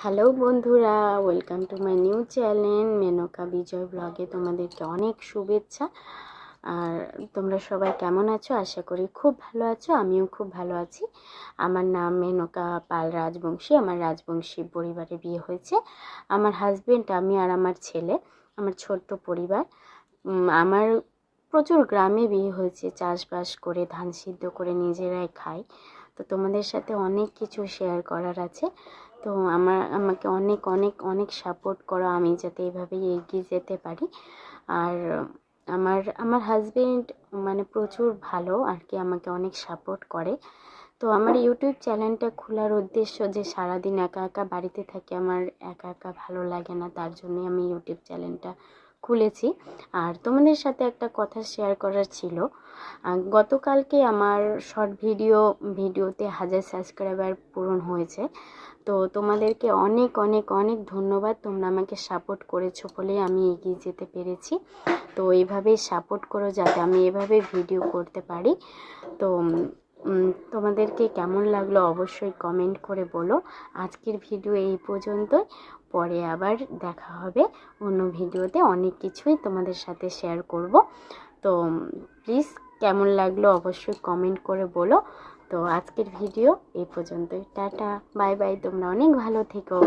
Hello বন্ধুরা, welcome to my new channel Menka Vijay ব্লগে তোমাদেরকে অনেক শুভেচ্ছা। আর তোমরা সবাই কেমন আছো? আশা করি খুব ভালো আছো। আমিও খুব ভালো আছি। আমার নাম মেনকা পাল রাজবংশী। আমার রাজবংশী পরিবারে বিয়ে হয়েছে। আমার হাজবেন্ড, আমি আর আমার ছেলে, আমার ছোট্ট পরিবার। আমার প্রচুর গ্রামে বিয়ে হয়েছে, চাষবাস করে ধান সিদ্ধ করে নিজেরাই খাই। তো তোমাদের সাথে অনেক কিছু শেয়ার করার আছে। তো আমাকে অনেক অনেক অনেক সাপোর্ট করো, আমি যাতে এইভাবেই এগিয়ে যেতে পারি। আর আমার আমার হাজবেন্ড মানে প্রচুর ভালো আর কি, আমাকে অনেক সাপোর্ট করে। তো আমার ইউটিউব চ্যানেলটা খোলার উদ্দেশ্য যে সারাদিন একা একা বাড়িতে থাকি, আমার একা একা ভালো লাগে না, তার জন্যই আমি ইউটিউব চ্যানেলটা খুলেছি। আর তোমাদের সাথে একটা কথা শেয়ার করার ছিল। গতকালকে আমার শর্ট ভিডিওতে 1000 সাবস্ক্রাইবার পূরণ হয়েছে। তো তোমাদেরকে অনেক অনেক অনেক ধন্যবাদ। তোমরা আমাকে সাপোর্ট করেছো বলেই আমি এগিয়ে যেতে পেরেছি। তো এইভাবেই সাপোর্ট করো যাতে আমি এভাবে ভিডিও করতে পারি। তো তোমাদেরকে কেমন লাগলো অবশ্যই কমেন্ট করে বলো। আজকের ভিডিও এই পর্যন্তই। পরে আবার দেখা হবে অন্য ভিডিওতে, অনেক কিছুই তোমাদের সাথে শেয়ার করব। তো প্লিজ কেমন লাগলো অবশ্যই কমেন্ট করে বলো। তো আজকের ভিডিও এই পর্যন্তই। টাটা, বাই বাই, তোমরা অনেক ভালো থেকো।